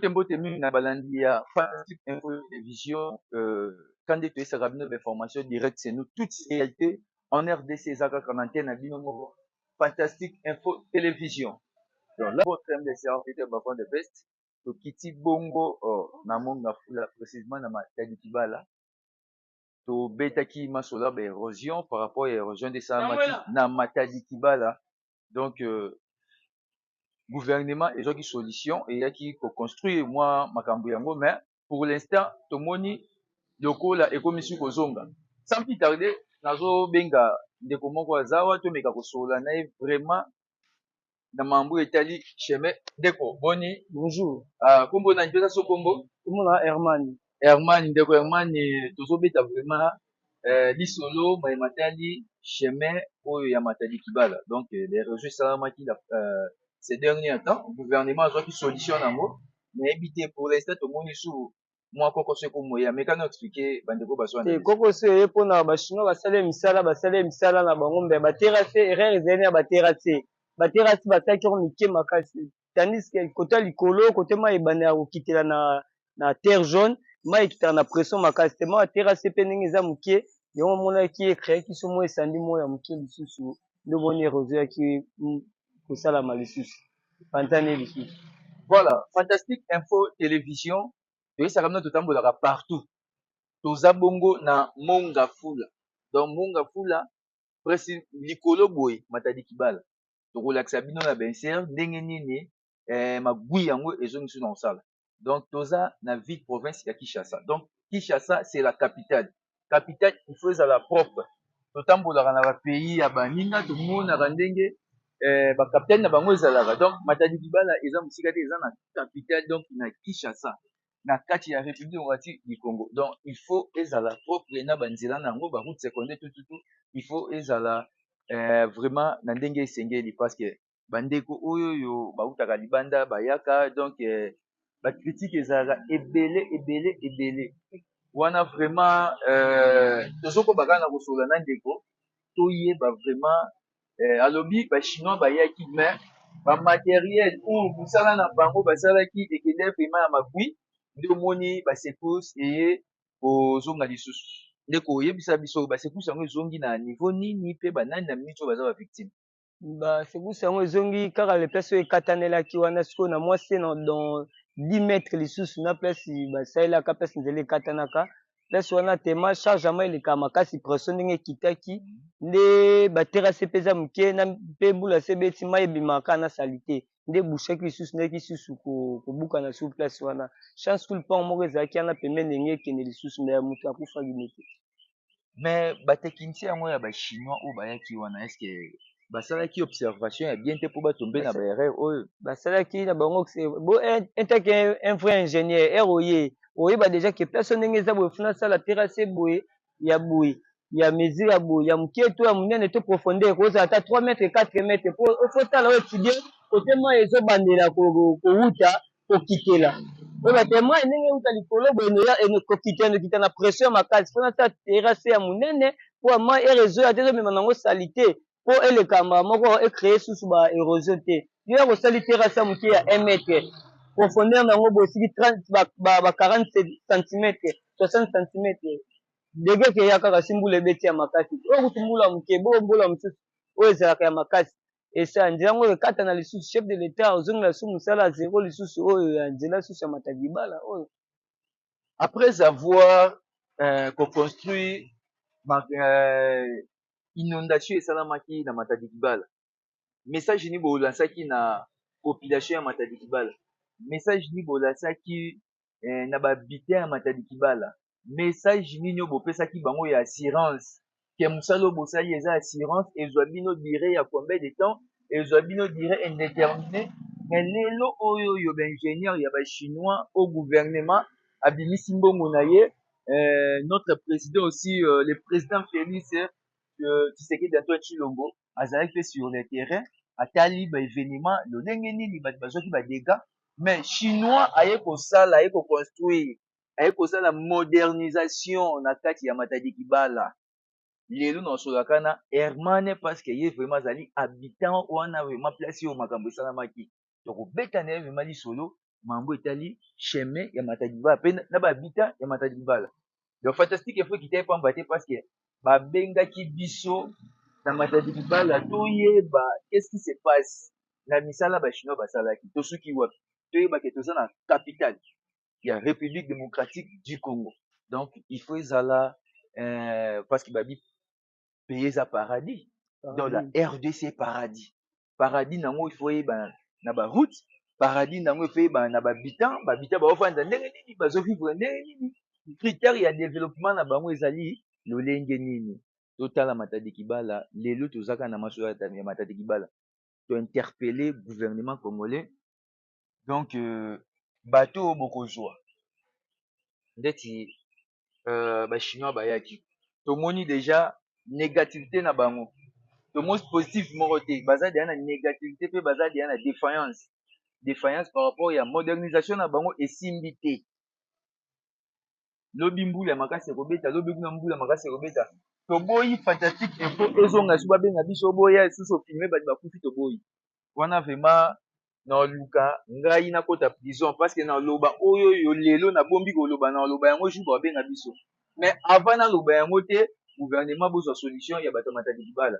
Tembo temi na balandi ya Fantastique Info Télévision, quand tu es sur d'information directe, c'est nous toute réalité en RDC, Zaka Kananté, na bino moko Fantastique Info Télévision. Donc là, votre thème de séance était Bafon de Best, to Kiti Bongo, na monga fula, précisément na Matadi Kibala, to Betaki Masola, érosion par rapport à l'érosion de Salamaki, na Matadi Kibala. Donc, gouvernement et qui solution et qui construire moi makambo yango mais pour l'instant tomoni lokola ekomisi kozonga sans plus tarder nazo benga ndeko moko azawa to meka kosola na vraiment na mambo etali chemin ndeko boni Bonjour. kombo na njoza so kombo Comment là, Herman? Herman ndeko Herman tozobeta vraiment lisolo matali chemin oyo ya matali kibala donc les réseaux salamaki ces derniers temps, le gouvernement a une solution en mot, mais éviter pour l'instant, tout le monde est sous moi, quoi, c'est comme moi, mais quand on explique, bandeko baswa na. Koko se pour na ba chinois basale misala na bango mbe ba terrasse erreur ezali na ba terrasse ba taki ko mike makasi tandis que côté likolo côté ma ebana ya kokitela na terre jaune ma ekitela na pression makasi te ma terrasse pe ndenge eza muke yango mona ki créer ki somo esandi mo ya muke lisusu ndo boni érosion ki kosala malisusu pantane lisusu. Voilà, Fantastique Info Télévision, et ça ramène tout le temps partout. Toza bongo na monga fula. Donc monga fula, presque likolo boy, matadi kibala. Donc relaxa bino na benser, ndenge nini, magui yango ezongi su na osala. Donc toza na ville province ya Kinshasa. Donc Kinshasa c'est la capitale. Capitale, il faut être la propre. Totambolaka na ba pays ya baninga, tout le monde na ndenge bakapitaine na bango ezalaka donc matadi kibala eza mosika te eza na capitale donc na Kinshasa na kati ya république démocratique du Congo donc il faut ezala propre na banzela na yango baroute secondaire tututu il faut ezala vraiment na ndenge esengeli parce que bandeko oyo bautaka libanda bayaka donc bacritique ezalaka ebele wana vraiment tozokobaka na kosola na ndeko toyeba vraiment alobi bachinois bayaki mais bamateriel oyo mosala na bango basalaki ekende vraiment ya mabwi nde omoni basecousse eye kozonga lisusu nde koyebisa biso basecousse yango ezongi na niveau nini mpe banani na miniti oyo baza bavictime basecousse yango ezongi kaka le place oyo ekatanelaki wana sikoyo na mwasi dans 10 mètres lisusu na place basalelaka place nzela ekatanaka place wana tema chargement elekaka makasi pression ndenge ekitaki nde baterase mpe eza moke na mpe mbula se beti mai ebimaka na salite nde bushaki lisusu ndeki lisusu kobukana sur place wana chance cool pont moko ezalaki wana pembeni ndenge ekende lisusu me ya moto akufaki nete mais bateknicien yango ya bachinois oyo bayaki wana estce basalaki observation ya bien te mpo batombe na baerreur oyo basalaki na bango intake un vrai ingénieur ere oyeba déjà ke place ndenge eza boye funa sala terrasse boye ya mesure ya boye ya moke to ya monene to profondeur kozala ata 3 mètres 4 mètres po ofotala oyo étudie kote moi ezobandela kowuta kokitela oyo batema ndenge euta likolo boye kokita na pression makasi funa sala terrasse ya monene po ama ere ezoya te ezomema nango salite po elekamba moko ecrée susu ba érosion te yo kosali terrasse ya moke ya 1 mètre profondeur nango boye siki 40 cm 60 cm dege ke ya kaka si mbula ebeti ya makasi oyo kutu mbula moke bo mbula mosusu oyo ezalaka ya makasi esa nzela yango ekata na lisusu chef de l'état ozongi na su mosala zero lisusu oyo ya nzela lisusu ya matagibala oyo après avoir construit inondation esalamaki na matadi kibala message nini bolansaki na population ya matadi kibala message nini bolansaki na babitin ya matadi kibala message nini oyo bopesaki bango ya assurance ke mosala oyo bosali eza assurance ezwa bino durée ya combien de temps ezwa bino durée indéterminé mais lelo oyo yo baingénieur ya bachinois au gouvernement abimisi mbongo na ye notre président aussi le président Félix Tshisekedi Antoine Tshilombo azalaki mpe sur le terrain atali baévénement lolenge nini bato bazwaki badega mais chinois aye kosala aye koconstruire aye kosala modernisation na kati ya matadi kibala lelo na osolaka na hermane parce que ye vraiment azali habitant wana vraiment place oyo makambo esalamaki tokobeta na ye vraiment lisolo mambo etali chemin ya Matadi Kibala pe na ba habitant ya Matadi Kibala. Donc fantastique info kitaya pamba te parce que babengaki biso na Matadi Kibala toyeba qu'est-ce qui se passe na misala ba chinois basalaki tosuki wapi toyeba ke toza na capitale ya République démocratique du Congo. Donc il faut ezala parce que babi pays eza paradis dans la RDC paradis paradis nango il faut yeba na ba route paradis nango il faut yeba na ba habitant baofanda ndenge nini bazovivre ndenge nini critère ya développement na bango ezali lolenge nini totala Matadi Kibala lelo tozaka na maso ya Matadi Kibala to interpeller gouvernement congolais donc bato bokozwa ndeti bachinois bayaki tomoni déjà négativité na bango tomoni positif moko te baza deya na négativité mpe baza deya na défaillance par rapport ya modernisation na bango esimbi te lobi mbula makasi ekobeta lobi kuna mbula makasi ekobeta toboyi fantastique info ezonga so babenga biso boya lisusu ofilme bato bakufi toboyi wana vraiment naluka ngai nakota prison parce que naloba oyo yo lelo nabombi koloba naloba yango jour babenga biso mais avant naloba yango te gouvernement bozwa solution ya bato Matadi Kibala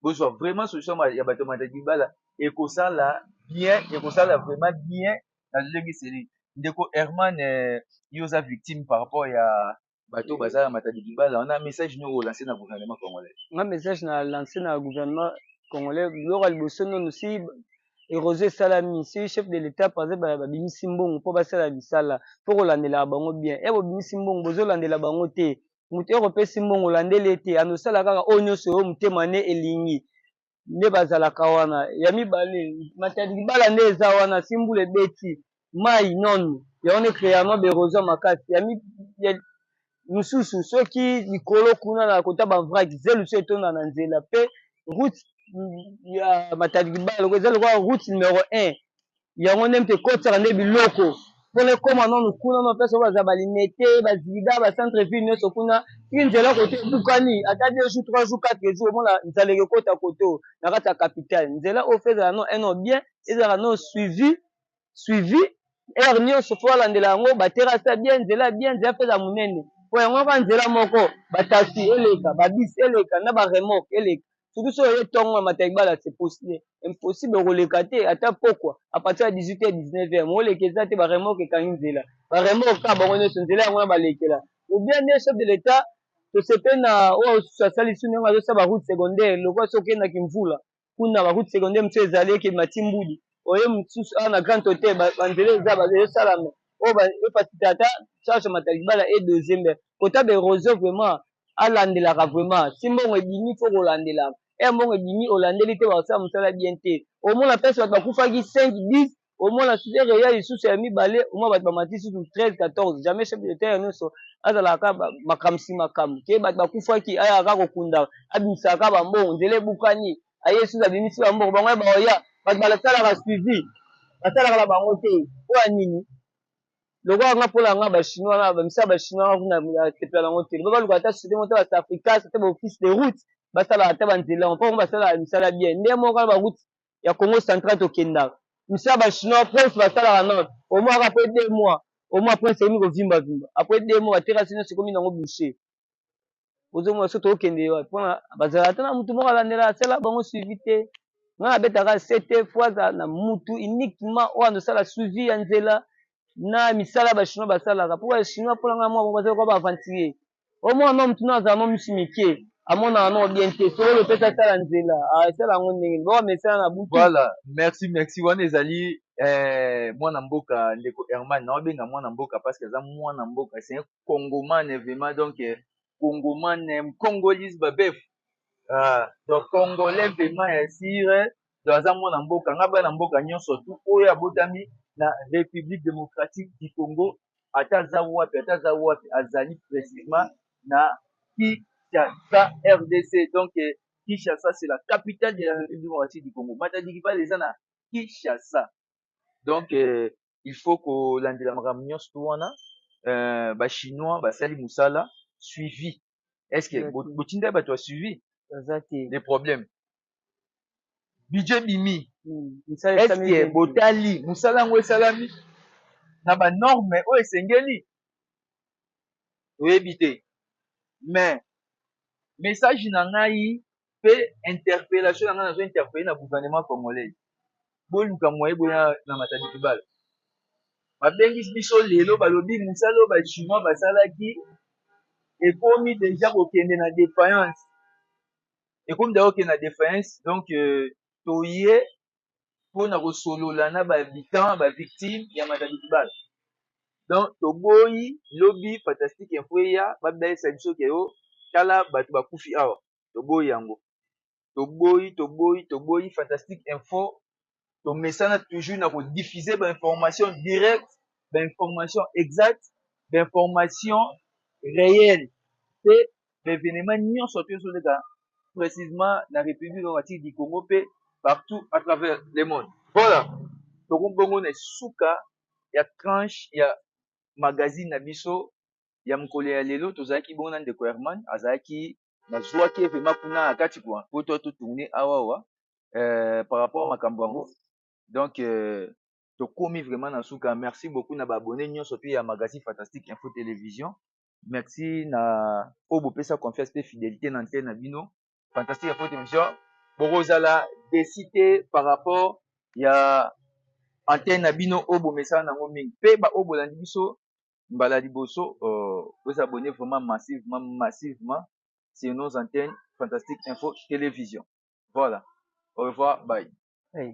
bozwa vraiment solution ya bato Matadi Kibala ekosala bien ekosala vraiment bien na ndenge seli ndeko Herman yo oza victime par rapport ya bato bazala Matadi Kibala on a un message nous relancer na gouvernement congolais un message na lancé na gouvernement congolais biloko ya liboso nono si érosion esalami si chef de l'état par exemple babimisi mbongo mpo basala misala mpo kolandela bango bien e bobimisi mbongo bozolandela bango te moto ekopesi mbongo olandeli te anosala kaka oyo nyonso oyo motema ne elingi nde bazalaka wana ya mibale Matadi Kibala nde eza wana si mbula ebeti mai nono yango nde créama baérosion makasi mosusu soki likolo kuna na kota bavrak zelu so etonda na nzela mpe route ya Matadi Kibala eza lokola route numero 1 yango nde mpe ekotaka nde biloko mpona ekóma nano kuna no mpe soki baza balimete bazida bacentre ville nyonso kuna soki nzela kote ebukani ata 2 jours 3 jours 4 jours omona nzala ekokota koto na kati ya capitale nzela oyo mpe ezala no eno bien ezalaka no suivi ere nyonso fo balandela yango baterasa bien nzela mpe eza monene po yango kaka nzela moko bataxi eleka babisi eleka na baremorke eleka surtout so oye ntongo ya Matadi Kibala c'est impossible okoleka te ata pokwa à partir ya 18h 19h moleka eza te baremorke ekangi nzela baremorke kaka bango nyonso nzela yango na balekela obien nde chef de l'état tosepe na oyo susu asali su ndenge azosala baroute secondaire lokola so okendaki mvula kuna baroute secondaire mosusu ezali eke matimbudi oye mosusu awa na grand hotel banzela eza bazosalama oyo efacilite ata charge Matadi Kibala e deuxième kota baérosion vraiment alandelaka vraiment si mbongo ebimi fo kolandelaka mbongo ebimi olandeli te bakosala mosala bien te omona mpesi bato bakufaki 5 10 omona ereya lisusu ya mibale omona bato bamati susu 13 14 jamais chef de l'état ya nyonso azalaka makambo ke bato bakufaki ayaka kokunda abimisaka bambongo nzela ebukani aye susu abimisi bambongo bango baoya bato basalaka suivi basalaka na bango te po ya nini lokola nga mpola nga bachinois na bamisala bachinois nga kuna sepela yango te loba baluka ata société moko te basafricas te baoffice de route basalaka te banzela mpo ngo basalaka misala bien nde moko na baroute ya congo central tokendaka misala bachinois prince basalaka nord omwaka apres 2 mois omwa prince ekomi kovimbavimba apres 2 mois baterasi nyonso ekomi nango boucher ozomona so tokende mpona bazalaka te na mutu moko alandela asala bango suivi te nga nabetaka 7 fois na mutu uniquement oyo andosala suivi ya nzela na misala bachinois basalaka mpo bachinois mpona nga mwa bazali kwa baaventurier omona no mutu no azala no misi mike amonaka no bien te sokolo mpesa asala nzela asala yango ndenge bao mesala na butu voilà merci wana ezali mwana mboka ndeko Herman naobenga mwana mboka parce que aza mwana mboka c'est un congomane vraiment donc congomane congolise babef donc congolais vraiment ya sire donc aza mwana mboka nga bana mboka nyonso tu oyo abotami na République démocratique du Congo ata aza wapi azali précisément na Kinshasa RDC donc Kinshasa c'est la capitale de la République démocratique du Congo Matadi Kibala eza na Kinshasa donc il faut kolandela makambo nyonso tu wana bachinois basali mosala suivi est ce que botinda bato ya suivi aza te des problèmes budget bimi Misala est-ce esami que bien. botali mosala yango esalami na banorme oyo esengeli oyebi te mais message na ngai mpe interpellation na ngai nazo interpelle na gouvernement congolais boluka moye boya na matadi kibala babengisi biso lelo balobi mosala oyo bachinois basalaki ekomi deja kokende na défaillance ekomi deja kokende na défaillance donc toye mpona kosolola na bahabitant bavictime ya matadi kibala donc toboyi lobi fantastique info eya babelisa biso ke yo tala bato bakufi awa toboyi yango toboyi fantastique info tomesana toujours na kodiffuser bainformation directe bainformation exacte bainformation réelle mpe baévénement nyonso to ezoleka précisément na république démocratique du congo mpe partout à travers le monde voilà tokombongo na esuka ya tranche ya magazine na biso ya mokolo ya lelo tozalaki bongo na ndeko herman azalaki nazwaki vraimen kuna na kati kwa po to totourne awawa par rapport makambo yango donc tokomi vraiment na suka merci beaucoup na baabonné nyonso mpe ya magazine fantastique info télévision merci na oyo bopesa confiance mpe fidélité na antenne na bino fantastique info télévision bokozala décité par rapport ya antenne na bino oyo bomesana nango mingi mpe baoyo bolandi biso mbala liboso vous abonnez vraiment massivement sur nos antennes fantastique info télévision voilà au revoir bye Hey.